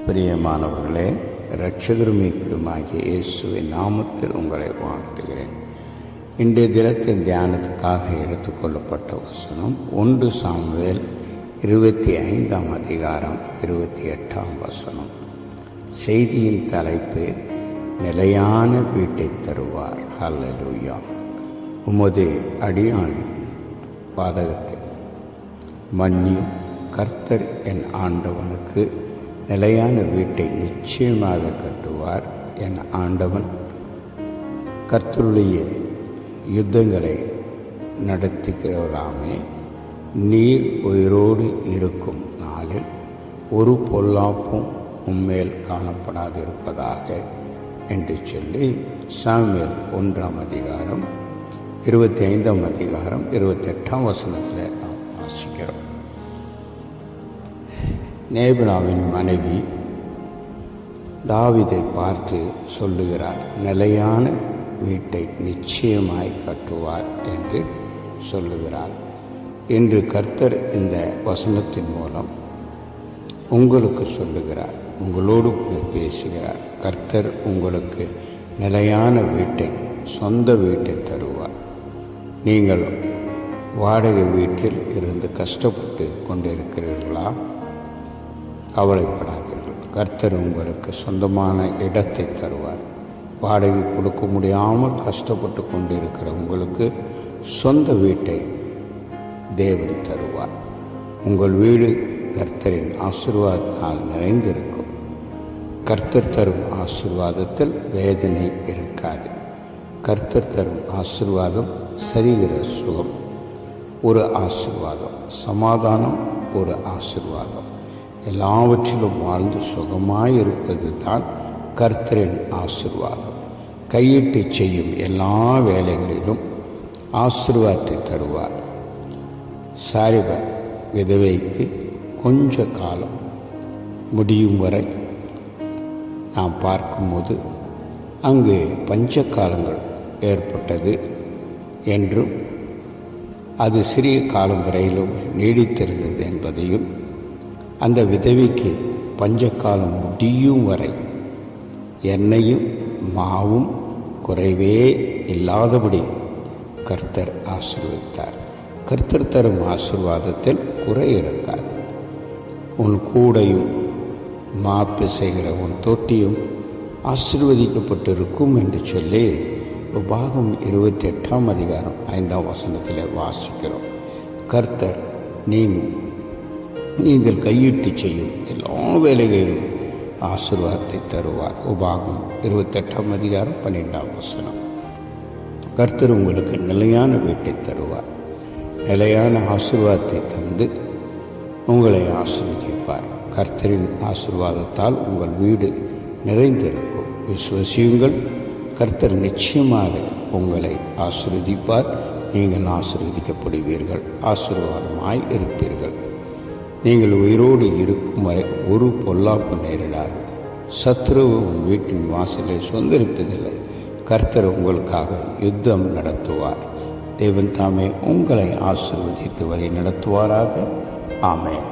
பிரியமானவர்களே, இரட்சகரும் மீட்பருமாகிய இயேசுவின் நாமத்தில் உங்களை வாழ்த்துகிறேன். இன்றைய தினத்தின் தியானத்துக்காக எடுத்துக்கொள்ளப்பட்ட வசனம் 1 சாமுவேல் 25 அதிகாரம் 28 வசனம். செய்தியின் தலைப்பு, நிலையான வீட்டை தருவார். ஹல்லேலூயா. உமது அடியான் பாதகத்தை மன்னியும், கர்த்தர் என் ஆண்டவனுக்கு நிலையான வீட்டை நிச்சயமாக கட்டுவார். என் ஆண்டவன் கர்த்தருடைய யுத்தங்களை நடத்துகிறவராமே. நீர் உயிரோடு இருக்கும் நாளில் ஒரு பொல்லாப்பும் உம்மேல் காணப்படாதிருப்பதாக என்று சொல்லி சாமுவேல் 1 அதிகாரம் 25 அதிகாரம் 28 வசனத்தில் நாம் வாசிக்கிறோம். நேபாளின் மனைவி தாவீதை பார்த்து சொல்லுகிறார், நிலையான வீட்டை நிச்சயமாய் கட்டுவார் என்று சொல்லுகிறார். இன்று கர்த்தர் இந்த வசனத்தின் மூலம் உங்களுக்கு சொல்லுகிறார், உங்களோடு கூட பேசுகிறார். கர்த்தர் உங்களுக்கு நிலையான வீட்டை, சொந்த வீட்டை தருவார். நீங்கள் வாடகை வீட்டில் இருந்து கஷ்டப்பட்டு கொண்டிருக்கிறீர்களா? கவலைப்படாதீர்கள். கர்த்தர் உங்களுக்கு சொந்தமான இடத்தை தருவார். வாடகை கொடுக்க முடியாமல் கஷ்டப்பட்டு கொண்டிருக்கிற உங்களுக்கு சொந்த வீட்டை தேவன் தருவார். உங்கள் வீடு கர்த்தரின் ஆசீர்வாதத்தால் நிறைந்திருக்கும். கர்த்தர் தரும் ஆசீர்வாதத்தில் வேதனை இருக்காது. கர்த்தர் தரும் ஆசீர்வாதம் சரிகிற சுகம் ஒரு ஆசீர்வாதம், சமாதானம் ஒரு ஆசீர்வாதம். எல்லாவற்றிலும் வாழ்ந்து சுகமாயிருப்பது தான் கர்த்தரின் ஆசீர்வாதம். கையிட்டு செய்யும் எல்லா வேலைகளிலும் ஆசீர்வாதத்தை தருவார். சாரிபர் விதவைக்கு கொஞ்ச காலம் முடியும் வரை நாம் பார்க்கும்போது அங்கு பஞ்ச காலங்கள் ஏற்பட்டது என்றும் அது சிறிய காலம் வரையிலும் நீடித்திருந்தது என்பதையும், அந்த விதவைக்கு பஞ்சகாலம் முடியும் வரை எண்ணெயும் மாவும் குறைவே இல்லாதபடி கர்த்தர் ஆசீர்வதித்தார். கர்த்தர் தரும் ஆசீர்வாதத்தில் குறை இருக்காது. உன் கூடையும் மாப்பு செய்கிற உன் தொட்டியும் ஆசீர்வதிக்கப்பட்டிருக்கும் என்று சொல்லி உபாகம் 28 அதிகாரம் 5 வசனத்தில் வாசிக்கிறோம். கர்த்தர் நீங்கள் கையிட்டு செய்யும் எல்லா வேலைகளிலும் ஆசீர்வாதத்தை தருவார். உபாகம் 28 அதிகாரம் 12 வசனம். கர்த்தர் உங்களுக்கு நிலையான வீட்டை தருவார். நிலையான ஆசீர்வாதத்தை தந்து உங்களை ஆசீர்வதிப்பார். கர்த்தரின் ஆசீர்வாதத்தால் உங்கள் வீடு நிறைந்திருக்கும். விசுவசியுங்கள், கர்த்தர் நிச்சயமாக உங்களை ஆசீர்வதிப்பார். நீங்கள் ஆசீர்வதிக்கப்படுவீர்கள், ஆசீர்வாதமாய் இருப்பீர்கள். நீங்கள் உயிரோடு இருக்கும் வரை ஒரு பொல்லாப்பு நேரிடாது. சத்ருவு உன் வீட்டின் வாசலை சொந்தரிப்பதில்லை. கர்த்தர் உங்களுக்காக யுத்தம் நடத்துவார். தேவன் தாமே உங்களை ஆசீர்வதித்து வழி நடத்துவாராக. ஆமென்.